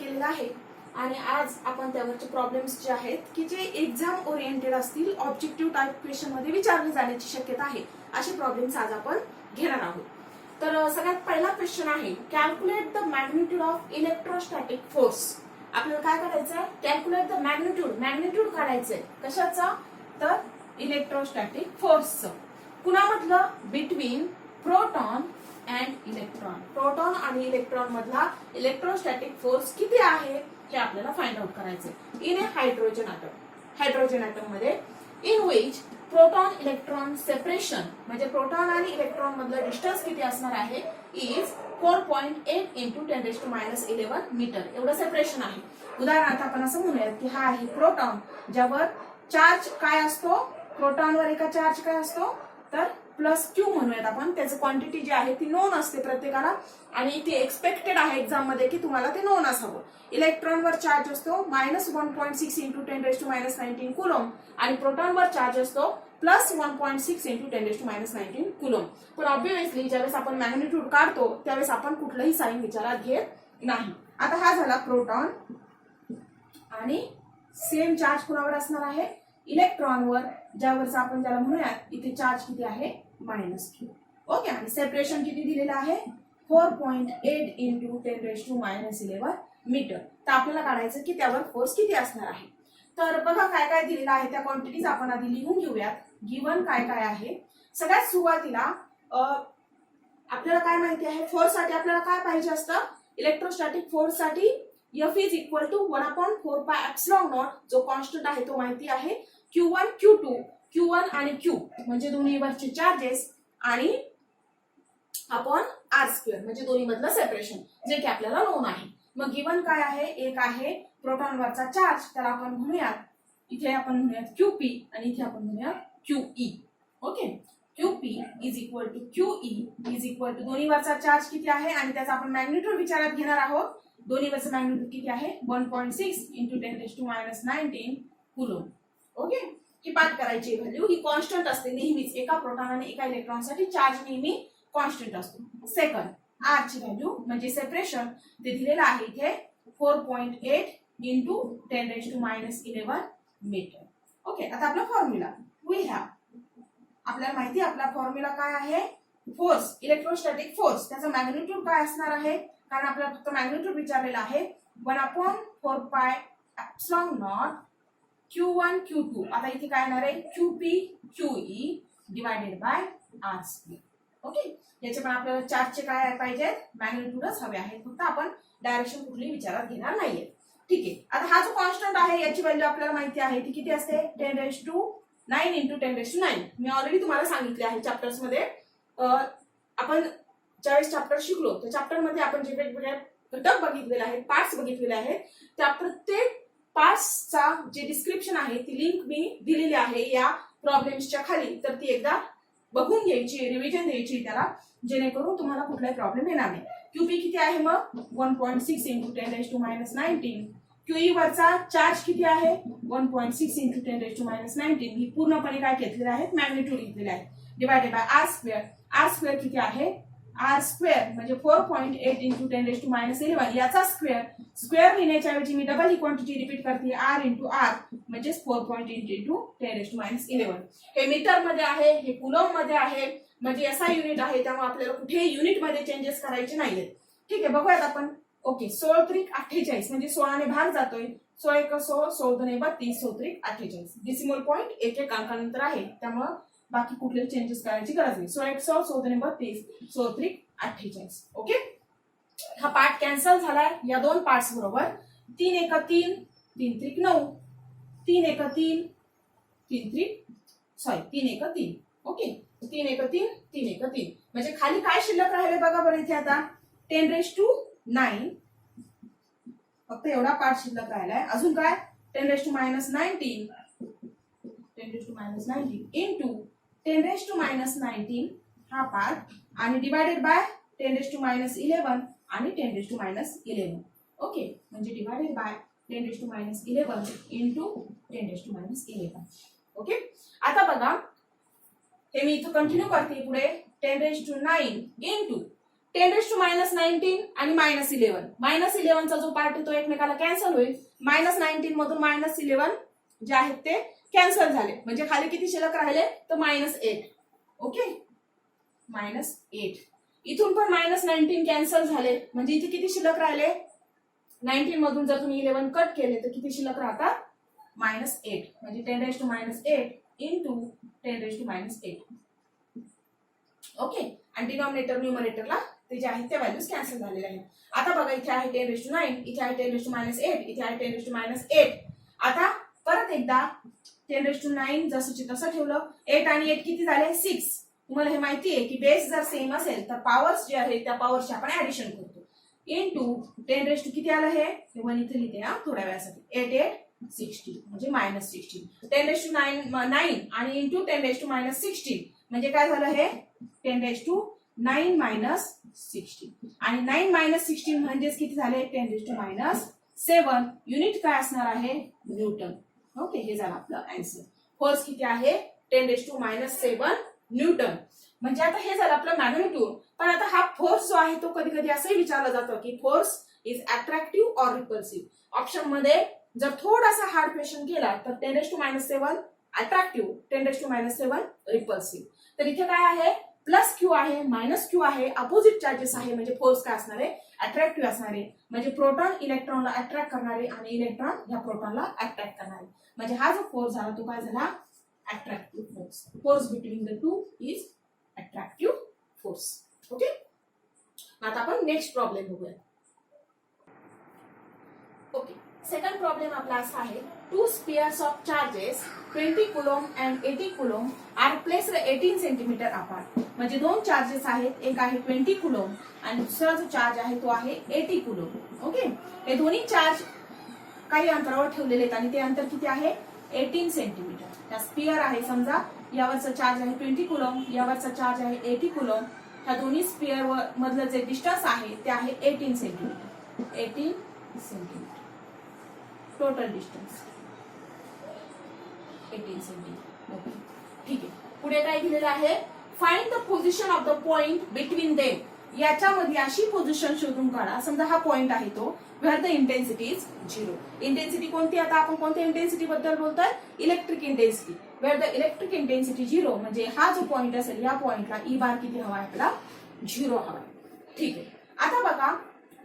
केलेला आहे आणि आज आपण त्यावरचे प्रॉब्लेम्स जे आहेत की जे एक्झाम ओरिएंटेड असतील, ऑब्जेक्टिव्ह टाइप क्वेश्चन मध्ये विचारले जाण्याची शक्यता आहे असे प्रॉब्लेम्स आज आपण घेणार आहोत. तर सगळ्यात पहिला क्वेश्चन आहे calculate the magnitude of electrostatic force. आपल्याला काय करायचं आहे? कॅल्क्युलेट द मॅग्निट्यूड काढायचंय. कशाचा? तर इलेक्ट्रोस्टॅटिक फोर्सचं. कुणामधलं? Between proton and electron. Proton आणि इलेक्ट्रॉन मधला इलेक्ट्रोस्टॅटिक फोर्स किती आहे हे आपल्याला फाइंड आउट करायचंय. इन ए हायड्रोजन ॲटम मध्ये in which proton electron separation म्हणजे प्रोटॉन आणि इलेक्ट्रॉन मधलं डिस्टन्स किती असणार आहे इज 4.8 × 10⁻11 मीटर. एवढं सेपरेशन आहे. उदाहरणार्थ आपण असं म्हणूयात की हा आहे प्रोटॉन, ज्यावर चार्ज काय असतो? प्रोटॉनवर एका चार्ज काय असतो? तर +Q म्हणूयात आपण. त्याची क्वांटिटी जी आहे ती नोन असते प्रत्येकाला आणि ती एक्सपेक्टेड आहे एक्झाम मध्ये की तुम्हाला ते नोन असावं. इलेक्ट्रॉनवर चार्ज असतो -1.6 × 10⁻19 कुलॉम आणि प्रोटॉनवर चार्ज असतो +1.6 × 10⁻19 कुलॉम. पण ऑब्व्हियसली ज्यावेळेस आपण मॅग्निट्यूड काढतो त्यावेळेस आपण कुठलंही साइन विचारात घेत नाही. आता हा झाला प्रोटॉन आणि सेम चार्ज कुणावर असणार आहे? इलेक्ट्रॉनवर, ज्यावरचा आपण ज्याला म्हणूयात इथे चार्ज किती आहे? -Q. ओके. आणि सेपरेशन किती दिलेलं आहे? 4.8 × 10⁻11 मीटर. तर आपल्याला काढायचं की त्यावर फोर्स किती असणार आहे. तर बघा काय काय दिलेलं आहे, त्या क्वांटिटीज आपण आधी लिहून घेऊयात. गिवन काय काय आहे. सगळ्यात सुरुवातीला आपल्याला काय माहिती आहे? फोर्स साठी आपल्याला काय पाहिजे असतं? इलेक्ट्रोस्टॅटिक फोर्स साठी F इज इक्वल टू 1/4πε0 जो कॉन्स्टंट आहे तो माहिती आहे. Q1 Q2 Q1 आणि Q म्हणजे दोन्हीवरचे चार्जेस आणि अपॉन R² म्हणजे दोन्ही मधलं सेपरेशन जे की आपल्याला नोन आहे. मग गिवन काय आहे? एक आहे प्रोटॉनवरचा चार्ज, त्याला आपण म्हणूयात इथे आपण म्हणूयात QP आणि इथे आपण म्हणूयात QE. Okay. QP is equal to QE is equal to दोन्हीवरचा चार्ज किती आहे आणि त्याचा आपण मॅग्निट्यूड विचारात घेणार आहोत. दोन्हीवरचं मॅग्निट्यूड किती आहे? 1.6 × 10⁻19 कुलॉम. ओके. ही पाठ करायची व्हॅल्यू ही कॉन्स्टंट असते नेहमीच. एका प्रोटॉन आणि एका इलेक्ट्रॉन साठी चार्ज नेहमी कॉन्स्टंट असतो. सेकंड, R ची व्हॅल्यू म्हणजे सेपरेशन ते दिलेलं आहे इथे 4.8 × 10⁻11 मीटर. ओके. आता आपला फॉर्म्युला वी हॅव. आपल्याला माहिती आपला फॉर्म्युला काय आहे? Force, electrostatic force. त्याचा मॅग्निट्यूड काय असणार आहे? कारण आपल्याला फक्त मॅग्निट्यूड विचारलेला आहे. 1/4πε0 Q1 Q2. आता इथे काय येणार आहे? QP QE divided by R². Okay. याचे पण आपल्याला चार्जचे काय पाहिजेत? मॅग्निट्यूडच हवे आहेत. फक्त आपण डायरेक्शन कुठली विचारात घेणार नाहीये. ठीक आहे. आता हा जो कॉन्स्टंट आहे याची व्हॅल्यू आपल्याला माहिती आहे ती किती असते? 10⁹ × 10⁹. मी ऑलरेडी तुम्हाला सांगितले आहे चॅप्टर्स मध्ये. आपण ज्यावेळेस चॅप्टर शिकलो त्या चॅप्टर मध्ये आपण जे वेगवेगळे घटक बघितलेले आहेत, पार्ट्स बघितलेले आहेत, त्या प्रत्येक पार्ट्सचा जे डिस्क्रिप्शन आहे ती लिंक मी दिलेली आहे या प्रॉब्लेम्सच्या खाली. तर ती एकदा बघून घ्यायची, रिव्हिजन द्यायची त्याला, जेणेकरून तुम्हाला कुठलाही प्रॉब्लेम येणार नाही. QP किती आहे मग? 1.6 × 10⁻19. QE वरचा चार्ज किती आहे? 1.6 × 10⁻19. ही पूर्णपणे काय घेतलेले आहेत? मॅग्निट्यूड घेतलेले आहे. Divided by R². R² किती आहे? R² म्हणजे 4.8 × 10⁻11 याचा स्क्वेअर लिहिण्याच्या ऐवजी मी डबल ही क्वांटिटी रिपीट करते R × R म्हणजे 4.8 × 10⁻11. हे मीटर मध्ये आहे, हे कुलॉम मध्ये आहे, म्हणजे SI युनिट आहे, त्यामुळे आपल्याला कुठेही युनिट मध्ये चेंजेस करायचे नाहीयेत. ठीक आहे. बघूयात आपण. ओके. 16 × 48 म्हणजे 16 ने भाग जातोय. 16 × 1 16, 16 × 2 32, 16 × 48. डेसिमल पॉइंट एक एक अंकानंतर आहे, त्यामुळे बाकी कुठले चेंजेस करायची गरज नाही. 16 × 1 16, 16 × 2 32, 16 × 48. ओके. हा पार्ट कॅन्सल झालाय या दोन पार्ट्स बरोबर. 3 × 1 3, 3 × 3 9, 3 × 1 3, 3 × 1 3. ओके. 3 × 1 3, 3 × 1 3 म्हणजे खाली काय शिल्लक राहिले बघा बरं इथे आता? 10⁻9. फक्त एवढा पार्ट शिल्लक राहिलाय. अजून काय? 10⁻19 into 10⁻19 हा पार्ट आणि डिवायडेड बाय 10⁻11 आणि 10⁻11. ओके. म्हणजे डिवायडेड बाय 10⁻11 into 10⁻11. ओके. आता बघा हे मी इथं कंटिन्यू करते पुढे. 10⁻9 into 10⁻19 आणि -11. -11चा जो पार्ट आहे तो एकमेकाला कॅन्सल होईल. -19 मधून -11 जे आहेत ते कॅन्सल झाले, म्हणजे खाली किती शिल्लक राहिले तर -8. ओके, -8. इथून पण -19 कॅन्सल झाले, म्हणजे इथे किती शिल्लक राहिले, 19 मधून जर तुम्ही 11 कट केले तर किती शिल्लक राहतात, -8. म्हणजे 10⁻8 इंटू 10⁻8. ओके, आणि डिनॉमिनेटर न्यूमरेटरला ते जे आहेत त्या व्हॅल्यूज कॅन्सल झालेल्या आहेत. आता बघा, इथे आहे 10⁻9, इथे आहे 10⁻8, इथे आहे 10⁻8. आता परत एकदा 10⁻9 जसंची तसं ठेवलं. 8 आणि 8 किती झाले, 6. तुम्हाला हे माहिती आहे की बेस जर सेम असेल तर पॉवर्स जे आहेत त्या पॉवरचे आपण ऍडिशन करतो. इंटू 10 किती आलं, हे 1 इथे लिहिते हा थोड्या वेळासाठी. 8 8 60 म्हणजे -16. 10⁻9 आणि इंटू 10⁻16 म्हणजे काय झालं, हे 10⁻9 -16. आणि 9 -16 म्हणजेच किती झाले, 10⁻7. युनिट काय असणार आहे, न्यूटन. ओके, हे झालं आपलं आन्सर. फोर्स किती आहे, 10⁻7 न्यूटन. म्हणजे आता हे झालं आपलं मॅग्निट्यूड. पण आता हा फोर्स जो आहे तो कधी कधी असंही विचारलं जातं की force is attractive or repulsive. Option मध्ये जर थोडासा हार्ड क्वेश्चन केला तर 10⁻7 अट्रॅक्टिव्ह, 10⁻7 रिपल्सिव्ह. तर इथे काय आहे, प्लस क्यू आहे, मायनस क्यू आहे, अपोजिट चार्जेस आहे. म्हणजे फोर्स काय असणार आहे, अट्रॅक्टिव्ह असणार आहे. म्हणजे प्रोटॉन इलेक्ट्रॉनला अट्रॅक्ट करणारे आणि इलेक्ट्रॉन ह्या प्रोटॉनला अट्रॅक्ट करणारे. म्हणजे हा जो फोर्स झाला तो काय झाला, attractive force. Force between the two is attractive force. Okay, आता आपण नेक्स्ट प्रॉब्लेम बघूया. ओके, सेकंड प्रॉब्लेम आपला असा आहे, 2 spheres of charges 20 coulomb and 80 coulomb are placed 18 centimetre apart. म्हणजे दोन चार्जेस आहेत, एक आहे 20 कुलॉम आणि दुसरा जो चार्ज आहे तो आहे 80 कुलॉम. ओके, हे दोन्ही चार्ज काही अंतरावर ठेवलेले आहेत आणि ते अंतर किती आहे, 18 सेंटीमीटर. त्या स्पियर आहे, समजा यावरचा चार्ज आहे 20 कुलॉम, यावरचा चार्ज आहे 80 कुलॉम. ह्या दोन्ही स्पियर मधलं जे डिस्टन्स आहे ते आहे 18 centimetre. 18 centimetre total distance 18 centimetre. Okay, ठीक आहे. पुढे काय दिलेलं आहे, find the position of the point between them. याच्यामध्ये अशी पोझिशन शोधून काढा. समजा हा पॉइंट आहे तो where the intensity is 0. Intensity कोणती, आता आपण कोणत्या इंटेन्सिटी बद्दल बोलतोय, electric intensity. Where the electric intensity 0 म्हणजे हा जो पॉइंट असेल या पॉइंटला ई बार किती हवा आहे, आपला 0 हवा. ठीक आहे. आता बघा,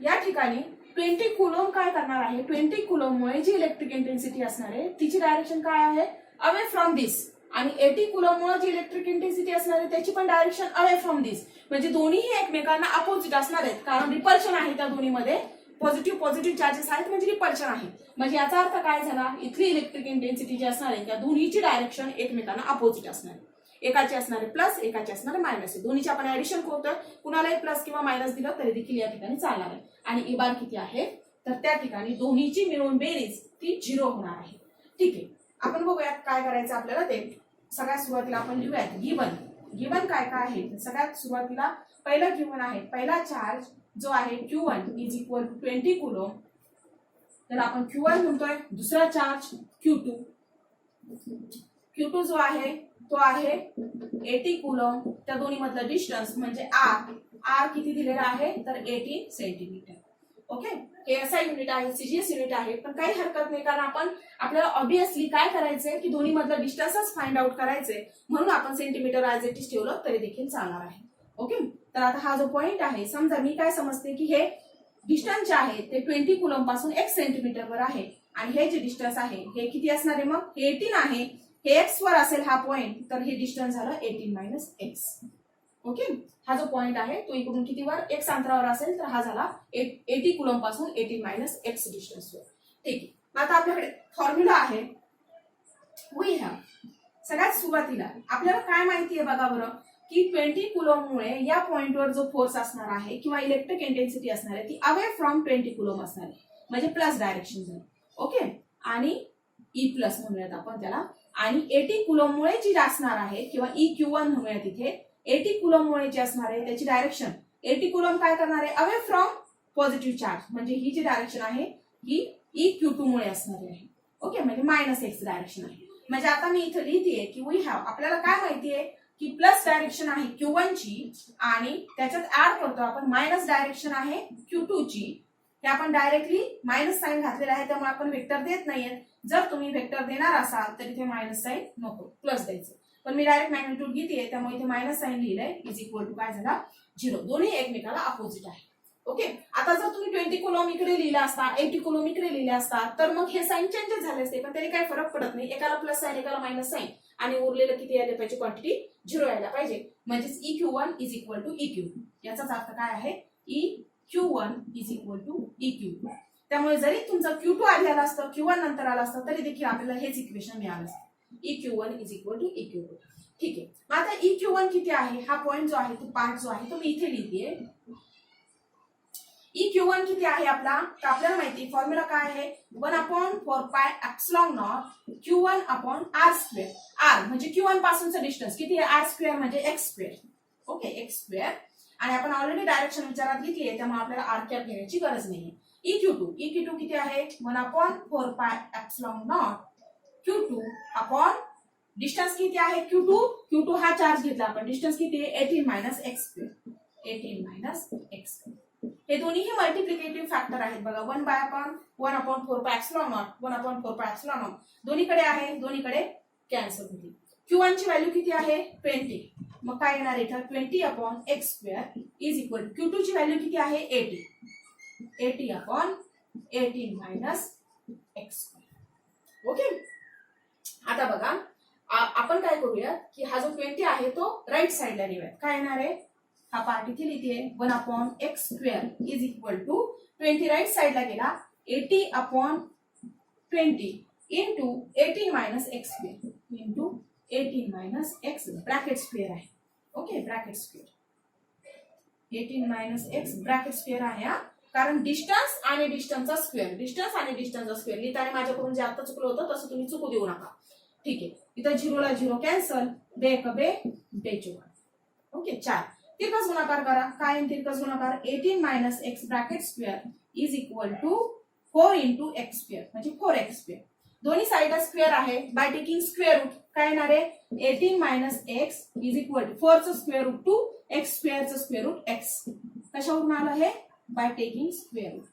या ठिकाणी 20 कुलॉम काय करणार आहे, 20 कुलॉम मुळे जी इलेक्ट्रिक इंटेन्सिटी असणार आहे तिची डायरेक्शन काय आहे, अवे फ्रॉम दिस. आणि 80 कुलॉम मुळे जी इलेक्ट्रिक इंटेन्सिटी असणार आहे त्याची पण डायरेक्शन अवे फ्रॉम दिस. म्हणजे दोन्हीही एकमेकांना अपोजिट असणार आहेत, कारण रिपल्शन आहे त्या दोन्हीमध्ये. पॉझिटिव्ह चार्जेस आहेत म्हणजे रिपल्शन आहे. म्हणजे याचा अर्थ काय झाला, इथली इलेक्ट्रिक इंटेन्सिटी जी असणार आहे त्या दोन्हीची डायरेक्शन एकमेकांना अपोजिट असणार आहे. एकाची असणार आहे प्लस, एकाची असणार आहे मायनस आहे. दोन्हीची आपण ऍडिशन करतोय, कुणालाही प्लस किंवा मायनस दिलं तरी देखील या ठिकाणी चालणार आहे. आणि ई बार किती आहे, तर त्या ठिकाणी दोन्हीची मिळून बेरीज ती 0 होणार आहे. ठीक आहे, आपण बघूयात काय करायचं आपल्याला ते. सगळ्यात सुरुवातीला आपण लिहूयात गिवन काय काय आहे. सगळ्यात सुरुवातीला पहिला गिवन आहे, पहिला चार्ज जो आहे Q1 is equal to 20 Coulomb. तर आपण Q1 म्हणतोय. दुसरा चार्ज Q2 जो आहे तो आहे 80 कुलॉम. त्या दोन्ही मधलं डिस्टन्स म्हणजे R किती दिलेला आहे, तर 18 सेंटीमीटर. ओके, हे असा युनिट आहे, सीजीएस युनिट आहे, पण काही हरकत नाही, कारण आपण आपल्याला ऑब्विसली काय करायचंय की दोन्ही मधलं डिस्टन्सच फाइंड आउट करायचंय, म्हणून आपण सेंटीमीटर ऍज इट इज ठेवलं तरी देखील चालणार आहे. ओके, तर आता हा जो पॉइंट आहे, समजा मी काय समजते की हे डिस्टन्स जे आहे ते 20 कुलॉम पासून x सेंटीमीटरवर आहे आणि हे जे डिस्टन्स आहे हे किती असणार आहे, मग हे 18 आहे. हे x वर असेल हा पॉइंट, तर हे डिस्टन्स झालं 18 - x. ओके, हा जो पॉइंट आहे तो इकडून कितीवर, x अंतरावर असेल तर हा झाला 80 कुलॉम पासून 18 - x डिस्टन्सवर. ठीक आहे, आता आपल्याकडे फॉर्म्युला आहे. वी हॅव, सगळ्यात सुरुवातीला आपल्याला काय माहिती आहे बघा बरं, की 20 कुलॉम मुळे या पॉइंटवर जो फोर्स असणार आहे किंवा इलेक्ट्रिक इंटेन्सिटी असणार आहे ती अवे फ्रॉम 20 कुलॉम असणार आहे, म्हणजे प्लस डायरेक्शन झाली. ओके, आणि ई प्लस म्हणूयात आपण त्याला. आणि 80 कुलॉम मुळे जी असणार आहे किंवा EQ1 म्हणूया तिथे, 80 कुलॉम मुळे जे असणार आहे त्याची डायरेक्शन 80 कुलॉम काय करणार आहे, अवे फ्रॉम पॉझिटिव्ह चार्ज. म्हणजे ही जी डायरेक्शन आहे ही EQ2 मुळे असणार आहे. ओके, म्हणजे -x डायरेक्शन आहे. म्हणजे आता मी इथे लिहितेय की वी हॅव, आपल्याला काय माहितीये की प्लस डायरेक्शन आहे Q1 ची आणि त्याच्यात ऍड करतो आपण मायनस डायरेक्शन आहे Q2 ची. हे आपण डायरेक्टली मायनस साइन घातलेला आहे त्यामुळे आपण वेक्टर देत नाहीये. जर तुम्ही वेक्टर देणार असाल तर इथे मायनस साइन नको, प्लस द्यायचं. पण मी डायरेक्ट मॅग्निट्यूड घेते त्यामुळे इथे मायनस साइन लिहिलंय इज इक्वल टू काय झाला 0. दोन्ही एकमेकाला अपोजिट आहे. ओके. आता जर तुम्ही 20 कुलॉम इकडे लिहिला असता 80 कुलॉम इकडे लिहिले असता तर मग हे साइन चेंजेस झाले असते, पण त्याने काही फरक पडत नाही. एकाला प्लस साइन एकाला मायनस साइन आणि उरलेलं किती यायला पाहिजे, क्वांटिटी 0 यायला पाहिजे. म्हणजेच EQ1 is equal to EQ. याचाच अर्थ काय आहे, EQ1 is equal to EQ. त्यामुळे जरी तुमचं Q2 आधी आला असतं Q1 नंतर आला असतं तरी देखील आपल्याला हेच इक्वेशन मिळालं असतं. EQ1 is equal to EQ2. ठीक आहे. मग आता EQ1 किती आहे, हा पॉइंट जो आहे तो पार्ट जो आहे तो मी इथे लिहिते. EQ1 किती आहे आपला, तर आपल्याला माहिती फॉर्म्युला काय आहे, 1/4πε0 Q1/r². r म्हणजे Q1 पासूनचं डिस्टन्स किती आहे, r² म्हणजे x². Okay, x². आणि आपण ऑलरेडी डायरेक्शन विचारात घेतली आहे त्यामुळे आपल्याला r कॅप घेण्याची गरज नाहीये. EQ2 किती आहे, 1/4πε0 Q2 डिस्टन्स किती आहे Q2 हा चार्ज घेतला आपण, डिस्टन्स किती आहे 18 - x². 18 - x². हे दोन्हीही मल्टिप्लिकेटिव्ह फॅक्टर आहेत बघा. 1/4πε0 दोन्हीकडे आहे, दोन्हीकडे कॅन्सल होतील. Q1 ची व्हॅल्यू किती आहे 20. मग काय येणार इथं 20/x² is equal to Q2 ची व्हॅल्यू किती आहे 80. 80/18 - x². ओके. आता बघा आपण काय करूया की हा जो 20 आहे तो राईट साइडला नेऊयात. काय येणार आहे, हा पार्ट इथे लिहिते 1/x² is equal to 20 right साइडला गेला 80/20 into 18 - x² into 18 - x bracket square आहे. Okay, bracket square 18 - x bracket square आहे हा, कारण डिस्टन्स आणि डिस्टन्सचा स्क्वेअर लिहिताना माझ्याकडून जे आता चुकलं होतं तसं तुम्ही चुकू देऊ नका. ठीक आहे. इथं 0 ला 0 कॅन्सल, बे 4. ओके, 4 तिरकस गुणाकार करा. काय तिरकस गुणाकार 18 - x bracket square is equal to 4 into x² म्हणजे 4x². दोन्ही साइडला स्क्वेअर आहे. बाय टेकिंग स्क्वेअर रूट काय येणार आहे 18 - x इज इक्वल टू 4 चं स्क्वेअर रूट 2 x² चं स्क्वेअर रूट x. कशावरून आलं हे, बाय टेकिंग स्क्वेअर रूट.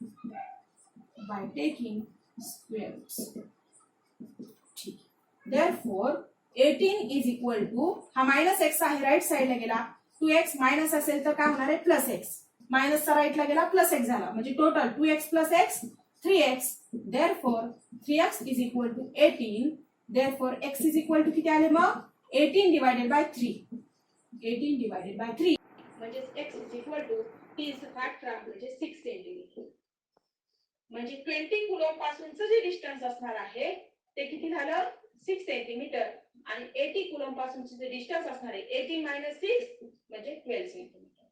ठीक. देयरफॉर 18 इज इक्वल टू हा मायनस x आहे राईट साइडला गेला 2x मायनस असेल तर काय होणार आहे प्लस x. मायनसचा राईटला गेला प्लस x झाला म्हणजे total 2x + x 3x. Therefore 3x is equal to 18. Therefore x is equal to किती आले मग 18/3. 18/3 म्हणजे x is equal to t is the factor म्हणजे 6 सेंटीमीटर. म्हणजे 20 कुलॉम पासूनचं जे डिस्टन्स असणार आहे ते किती झालं 6 सेंटीमीटर आणि 80 कुलॉम पासूनचे जे डिस्टन्स असणार आहे 18 - 6 म्हणजे 12 centimetre.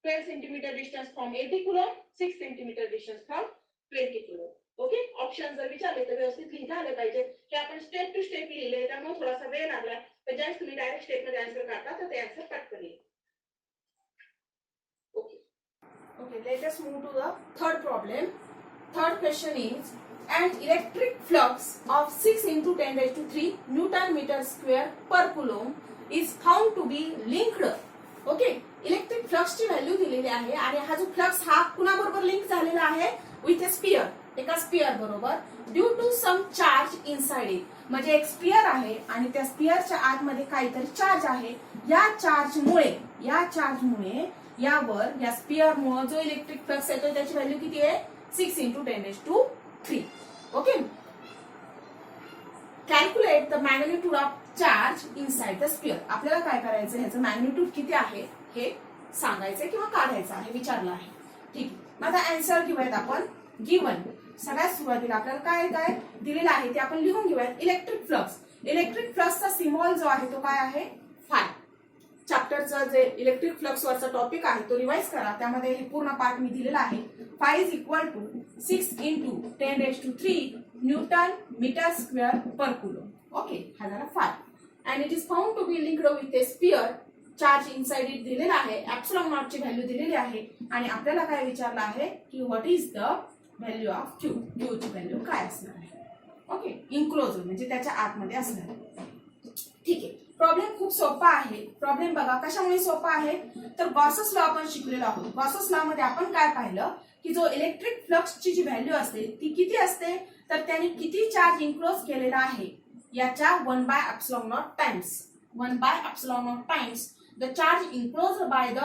12 centimetre distance from 80 Coulomb, 6 centimetre distance from 20 Coulomb. Okay. Option जर विचारले तर व्यवस्थित लिहिता आले पाहिजे. हे आपण स्टेप टू स्टेप लिहिले त्यामुळे थोडासा वेळ लागला, पण ज्यावेळेस तुम्ही डायरेक्ट स्टेप मध्ये आन्सर काढता तर ते आन्सर पटकन येईल. Okay. Let us move to the third problem. Third question is an electric flux of 6 into 10⁻³ Newton meter square per coulomb is found to be linked. Okay. Electric flux ची value दिलेली आहे आणि हा जो flux हा कुणाबरोबर link झालेला आहे with a sphere, एका स्पियर बरोबर due to some charge inside it. म्हणजे एक स्पियर आहे आणि त्या स्पियरच्या आतमध्ये काहीतरी चार्ज आहे. या चार्जमुळे यावर या स्पियर मुळे जो इलेक्ट्रिक फ्लक्स येतो त्याची व्हॅल्यू किती आहे 6 into 10⁻³ okay. Calculate the magnitude of charge inside the sphere. आपल्याला काय करायचं ह्याचं मॅग्निट्यूड किती आहे हे सांगायचं किंवा काढायचं आहे, विचारलं आहे. ठीक आहे. आता आन्सर घेऊयात आपण. गिवन सगळ्यात सुरुवातीला आपल्याला काय काय दिलेलं आहे ते आपण लिहून घेऊयात. इलेक्ट्रिक फ्लक्सचा सिम्बॉल जो आहे तो काय आहे फाय. चॅप्टरचा जे इलेक्ट्रिक फ्लक्स वरचा टॉपिक आहे तो रिवाइज करा, त्यामध्ये हे पूर्ण पार्ट मी दिलेला आहे. Phi is equal to 6 into 10⁻³ newton metre square per coulomb. Okay, हा झाला phi. And it is found to be linked with a sphere. Charge inside it दिलेला आहे, एप्सिलॉन नॉट ची व्हॅल्यू दिलेली आहे आणि आपल्याला काय विचारलं आहे की what is the value of Q. Q ची व्हॅल्यू काय असणार आहे. ओके, इन्क्लोजर म्हणजे त्याच्या आतमध्ये असणार आहे. ठीक आहे, प्रॉब्लेम खूप सोपा आहे. प्रॉब्लेम बघा कशामुळे सोपा आहे, तर गॉसस लॉ आपण शिकलेलो आहोत. गॉसस लॉ मध्ये आपण काय पाहिलं की जो इलेक्ट्रिक फ्लक्सची जी व्हॅल्यू असते ती किती असते, तर त्याने किती चार्ज इन्क्लोज केलेला आहे याच्या 1/ε0 times 1/ε0 times the charge enclosed by the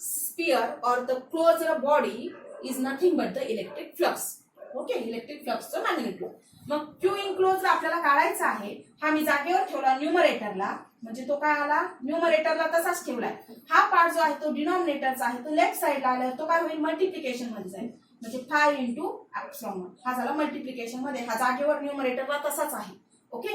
sphere और the closed body is nothing but the electric flux. Okay, electric फ्लक्सचं मॅग्निट्यूड. मग क्यू इन्क्लोज आपल्याला काढायचा आहे. हा मी जागेवर ठेवला न्यूमरेटरला, म्हणजे तो काय आला न्यूमरेटरला तसाच ठेवलाय. हा पार्ट जो आहे तो डिनॉमिनेटरचा आहे, तो लेफ्ट साइडला आल्यावर तो काय होईल मल्टिप्लिकेशन मध्ये जाईल, म्हणजे 5 × ε0 हा झाला मल्टिप्लिकेशन मध्ये. हा जागेवर न्यूमरेटरला तसाच आहे. ओके,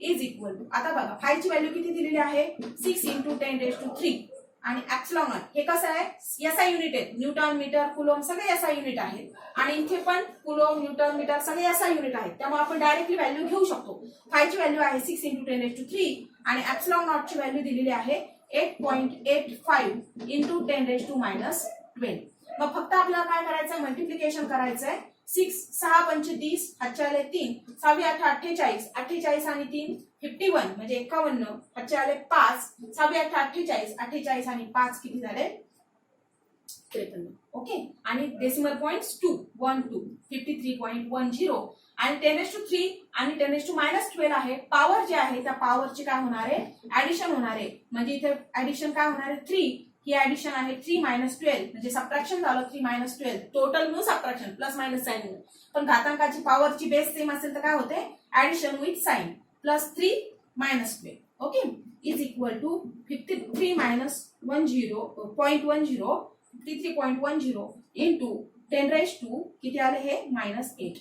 इज इक्वल टू, आता बघा 5 ची व्हॅल्यू किती दिलेली आहे 6 × 10⁻³ आणि ॲप्सिलॉन हे कसं आहे एसआय युनिट आहे. न्यूटन, मीटर, कुलोम सगळे एसआय युनिट आहेत आणि इथे पण कुलोम, न्यूटन, मीटर सगळे एसआय युनिट आहेत. त्यामुळे आपण डायरेक्टली व्हॅल्यू घेऊ शकतो. 5 ची व्हॅल्यू आहे 6 × 10⁻³ आणि ॲप्सिलॉन ची व्हॅल्यू दिलेली आहे 8.85 × 10⁻². मग फक्त आपल्याला काय करायचं मल्टिप्लिकेशन करायचंय. 6 6 पंचे 30, 3 6 8 48, 48 आणि 3 51 म्हणजे 51, 5 6 8 48, 48 आणि 5 किती झाले 53. ओके, आणि डेसिमल पॉइंट्स 2 1 2 53.10 आणि 10⁻³ आणि 10⁻−12 आहे. पॉवर जे आहे त्या पॉवरची काय होणार आहे ऍडिशन होणार आहे, म्हणजे इथे ऍडिशन काय होणार आहे 3. ही ऍडिशन आहे 3 - 12 म्हणजे सबट्रॅक्शन झालं 3 - 12 टोटल मिळून सबट्रॅक्शन प्लस मायनस साइन. पण घातांकाची पॉवरची बेस सेम असेल तर काय होते addition with sign +3 - 12. Okay, is equal to 53 - 10 into 10⁻² किती आले हे -8.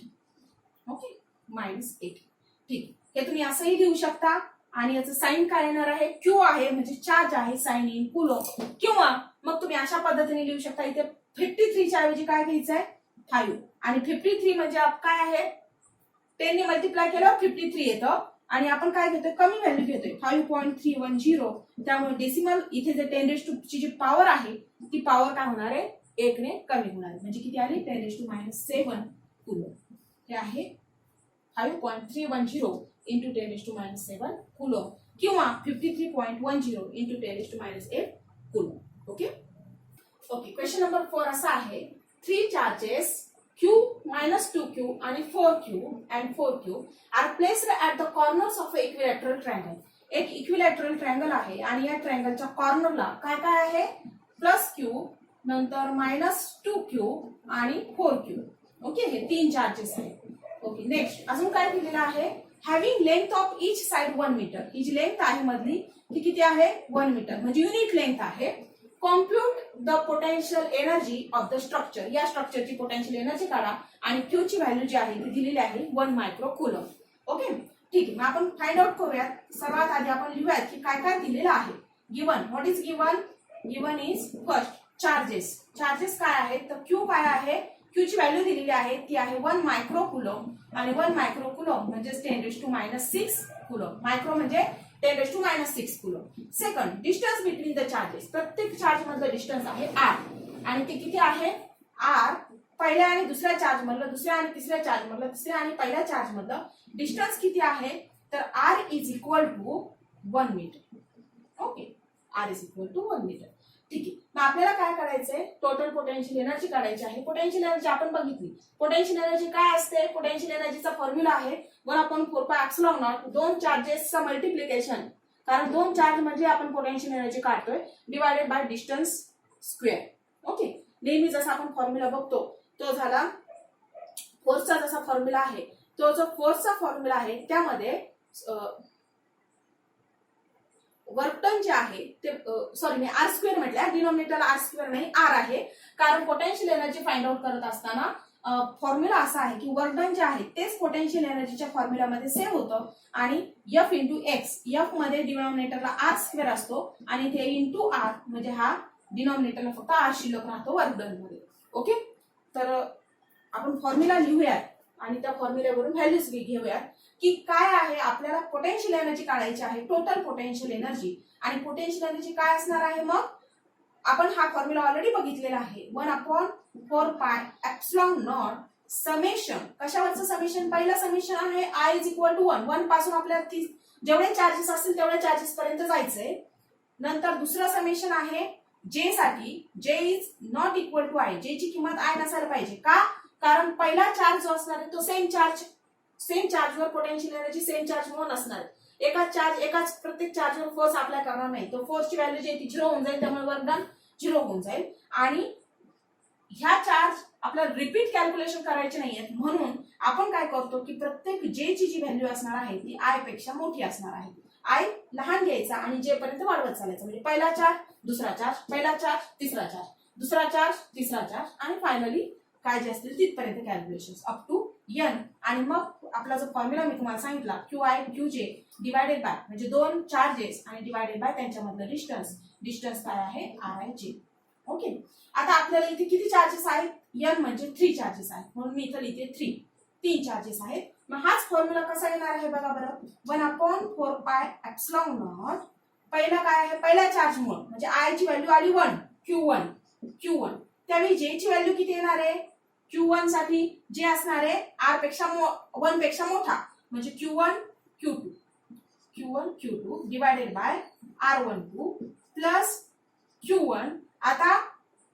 ओके, -8. ठीक, हे तुम्ही असंही लिहू शकता आणि याचं साइन काय येणार आहे क्यू आहे म्हणजे चार्ज आहे साइन इन कुलोम, किंवा मग तुम्ही अशा पद्धतीने लिहू शकता. इथे 53 च्या ऐवजी काय घ्यायचं आहे 5 आणि 53 म्हणजे काय आहे 10 ने मल्टिप्लाय केल्यावर 53 येतं आणि आपण काय घेतोय कमी व्हॅल्यू घेतोय 5.310. त्यामुळे डेसिमल इथे जे 10⁻² ची जी पॉवर आहे ती पॉवर काय होणार आहे 1 ने कमी होणार आहे, म्हणजे किती आली 10⁻⁷ कुलोम. हे आहे 5.310 × 10⁻⁷ कुलोम किंवा 53.10 × 10⁻⁸ coulomb. Okay okay, question number 4 असा आहे 3 चार्जेस Q - 2Q आणि 4Q and 4Q are placed at the corners of equilateral triangle. एक इक्विलॅटरल ट्रायंगल आहे आणि या ट्रायंगलच्या कॉर्नरला काय काय आहे +Q, नंतर -2Q आणि 4Q. ओके, हे 3 चार्जेस आहेत. ओके, नेक्स्ट अजून काय दिलेलं आहे having length of each side 1 metre. ही जी लेंथ आहे मधली ती किती आहे 1 मीटर म्हणजे युनिट लेंथ आहे. Compute the potential energy of the structure. या स्ट्रक्चरची पोटेन्शियल एनर्जी काढा आणि क्यू ची व्हॅल्यू जी आहे ती दिलेली आहे 1 मायक्रो कुलम. ओके, ठीक आहे, मग आपण फाइंड आउट करूयात. सर्वात आधी आपण लिहूयात की काय काय दिलेलं आहे. Given, what is given, given is first charges. Charges काय आहेत तर क्यू काय आहे क्यू ची व्हॅल्यू दिलेली आहे ती आहे 1 मायक्रो कुलम आणि 1 मायक्रो कुलम म्हणजे 10⁻⁻6 कुलम. मायक्रो म्हणजे 10⁻⁻6 coulomb. Second, distance between the charges. प्रत्येक चार्ज मधलं डिस्टन्स आहे r आणि ते किती आहे r. पहिल्या आणि दुसऱ्या चार्ज मधलं, दुसऱ्या आणि तिसऱ्या चार्ज मधलं, तिसऱ्या आणि पहिल्या चार्ज मधलं डिस्टन्स किती आहे तर r is equal to 1 metre. Okay, r is equal to 1 metre. ठीक आहे, मग आपल्याला काय करायचंय टोटल पोटेन्शियल एनर्जी काढायची आहे. पोटेन्शियल एनर्जी आपण बघितली. पोटेन्शियल एनर्जी काय असते पोटेन्शियल एनर्जीचा फॉर्म्युला आहे 1/4πε0 दोन चार्जेसचं मल्टिप्लिकेशन, कारण दोन चार्ज म्हणजे आपण पोटेन्शियल एनर्जी काढतोय divided by distance square. Okay, नेहमी जसा आपण फॉर्म्युला बघतो तो झाला फोर्सचा जसा फॉर्म्युला आहे तो जो फोर्सचा फॉर्म्युला आहे त्यामध्ये वर्क डन जे आहे ते सॉरी मी r² म्हटलं, डिनॉमिनेटरला r² नाही r आहे, कारण पोटेन्शियल एनर्जी फाइंड आउट करत असताना फॉर्म्युला असा आहे की वर्क डन जे आहे तेच पोटेन्शियल एनर्जीच्या फॉर्म्युलामध्ये सेम होतं आणि F × x, F मध्ये डिनॉमिनेटरला r² असतो आणि ते इंटू r म्हणजे हा डिनॉमिनेटरला फक्त r शिल्लक राहतो वर्क डन मध्ये. ओके, तर आपण फॉर्म्युला लिहूयात आणि त्या फॉर्म्युल्यावरून व्हॅल्यूज घेऊयात की काय आहे आपल्याला पोटेन्शियल एनर्जी काढायची आहे, टोटल पोटेन्शियल एनर्जी. आणि पोटेन्शियल एनर्जी काय असणार आहे मग आपण हा फॉर्म्युला ऑलरेडी बघितलेला आहे 1/4πε0 समेशन. कशावरचं समेशन पहिलं समेशन आहे I = 1 1 पासून आपल्याला जेवढे चार्जेस असतील तेवढ्या चार्जेस पर्यंत जायचंय. नंतर दुसरं समेशन आहे जे साठी, j is not equal to i, j ची किंमत आय नसायला पाहिजे. का? कारण पहिला चार्ज जो असणार आहे तो सेम चार्जवर पोटेन्शियल एनर्जी सेम चार्ज म्हणून असणार आहे. एकाच प्रत्येक चार्जवर फोर्स अप्लाय करणार नाही. तो फोर्सची व्हॅल्यू जी आहे ती 0 होऊन जाईल, त्यामुळे वर्क डन 0 होऊन जाईल. आणि ह्या चार्ज आपल्याला रिपीट कॅल्क्युलेशन करायचे नाहीयेत, म्हणून आपण काय करतो की प्रत्येक जे ची जी व्हॅल्यू असणार आहे ती आय पेक्षा मोठी असणार आहे. आय लहान घ्यायचा आणि जे पर्यंत वाढवत चालायचं. म्हणजे पहिला चार्ज, दुसरा चार्ज, पहिला चार्ज, तिसरा चार्ज, दुसरा चार्ज, तिसरा चार्ज आणि फायनली काय जे असतील तिथपर्यंत कॅल्क्युलेशन अप टू एन. आणि मग आपला जो फॉर्म्युला मी तुम्हाला सांगितला क्यू आय क्यू जे डिवायडेड बाय, म्हणजे दोन चार्जेस आणि डिवायडेड बाय त्यांच्यामधलं डिस्टन्स काय आहे आर आय जे. ओके. आता आपल्याला इथे किती चार्जेस आहेत? एन म्हणजे 3 चार्जेस आहेत, म्हणून मी इथे लिहिते 3 चार्जेस आहेत. मग हाच फॉर्म्युला कसा येणार आहे बघा बरं. 1/4 पाय एप्सिलॉन नॉट. पहिला काय आहे? पहिल्या चार्ज मुळे म्हणजे आय ची व्हॅल्यू आली 1, Q1. त्यावेळी जे ची व्हॅल्यू किती येणार आहे? Q1 साठी जे असणार आहे R पेक्षा 1 पेक्षा मोठा, म्हणजे Q1 Q2 divided by R12 plus Q1. आता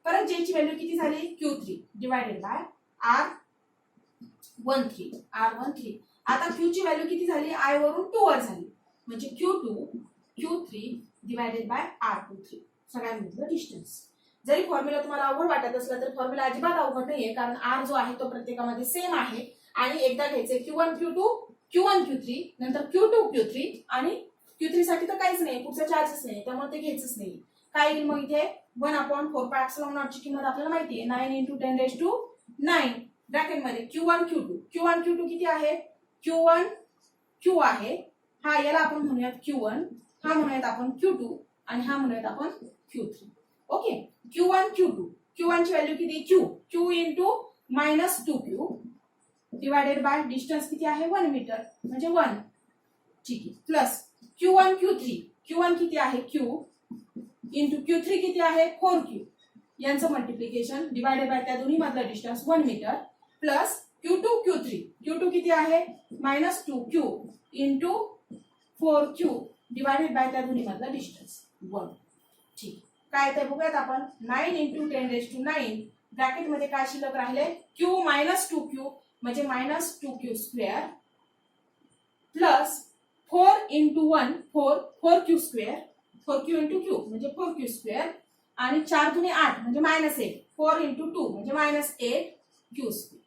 परत जे ची व्हॅल्यू किती झाली? Q3 divided bye R13. आता Q ची व्हॅल्यू किती झाली? I वरून 2 वर झाली, म्हणजे Q3 डिवायडेड बाय R23. सगळ्यांमधलं डिस्टन्स. जरी फॉर्म्युला तुम्हाला अवघड वाटत असला तर फॉर्म्युला अजिबात अवघड नाहीये, कारण आर जो आहे तो प्रत्येकामध्ये सेम आहे. आणि एकदा घ्यायचे Q1 Q3, नंतर Q2 Q3 आणि Q3 साठी तर काहीच नाही, कुठचा चार्जेस नाही, त्यामुळे ते घ्यायचंच नाही. काय येईल मग इथे? 1/4 पाय एप्सिलॉन नॉट ची किंमत आपल्याला माहिती आहे 9 × 10⁹ ब्रॅकेट मध्ये Q1 Q2 किती आहे? Q आहे, हा याला आपण म्हणूयात Q1, हा म्हणूयात आपण Q2 आणि हा म्हणूयात आपण Q3. ओके. Q1 ची व्हॅल्यू किती? Q into -2Q divided by distance किती आहे? 1 मीटर, म्हणजे 1. ठीक आहे. प्लस Q1 किती आहे? Q इंटू Q3 किती आहे? 4Q. यांचं मल्टिप्लिकेशन डिवायडेड बाय त्या दोन्ही मधला डिस्टन्स 1 मीटर प्लस Q2 किती आहे? -2Q into 4Q divided by त्या दोन्ही मधला डिस्टन्स 1. ठीक. काय ते बघूयात आपण. 9 × 10⁹ ब्रॅकेट मध्ये काय शिल्लक राहिले? Q -2Q म्हणजे -2Q² plus 4 × 1 4Q², 4Q × Q म्हणजे 4Q² आणि 4 दुनी 8 म्हणजे -8, 4 × 2 म्हणजे -8Q².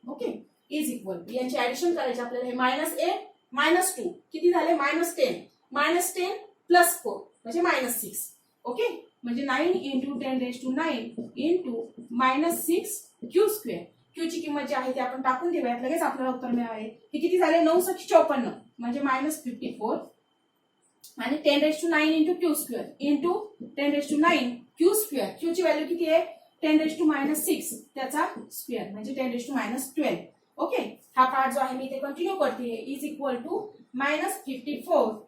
Okay. Is equal to यांची ऍडिशन करायची आपल्याला. हे -8 -2 किती झाले? -10 प्लस 4 म्हणजे -6. ओके. म्हणजे 9 × 10⁹ इंटू -6Q². Q ची किंमत जी आहे ती आपण टाकून देऊयात, लगेच आपल्याला उत्तर मिळाले. हे किती झाले? 9×54 म्हणजे -54 आणि 10⁹ × Q² इंटू 10⁹ Q². Q ची व्हॅल्यू किती आहे? 10⁻6 त्याचा स्क्वेअर म्हणजे 10⁻12. ओके. हा पार्ट जो आहे मी इथे कंटिन्यू करते. Is equal to -54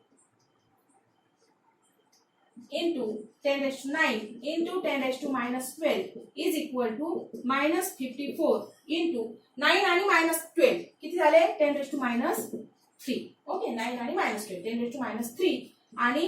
into 10⁹ into 10⁻12 is equal to -54 into 9 आणि -12 किती झाले? 10⁻3. ओके. 9 आणि -12 10⁻3. आणि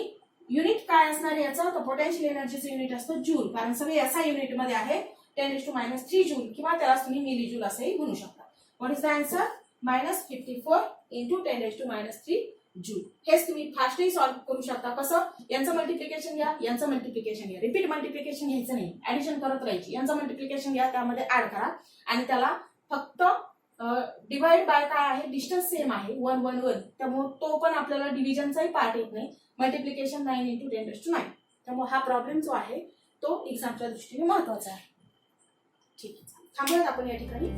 युनिट काय असणार याचं? तर पोटेन्शियल एनर्जीचं युनिट असतं जूल, कारण सगळे एसआय युनिट मध्ये आहे. 10⁻3 जूल किंवा त्याला तुम्ही मिली जूल असंही म्हणू शकता. What is the answer? -54 into 10⁻3 joule. हेच तुम्ही फास्टली सॉल्व्ह करू शकता. कसं? यांचं मल्टिप्लिकेशन घ्या, यांचं मल्टिप्लिकेशन घ्या. रिपीट मल्टिप्लिकेशन घ्यायचं नाही, ऍडिशन करत राहायची. यांचं मल्टिप्लिकेशन घ्या, त्यामध्ये ऍड करा आणि त्याला फक्त डिवाइड बाय काय आहे? डिस्टन्स सेम आहे 1 1 1, त्यामुळे तो पण आपल्याला डिव्हिजनचाही पार्ट येत नाही. मल्टिप्लिकेशन 9 × 10⁹. त्यामुळे हा प्रॉब्लेम जो आहे तो एक्झामच्या दृष्टीने महत्वाचा आहे. ठीक आहे. थांबूयात आपण या ठिकाणी.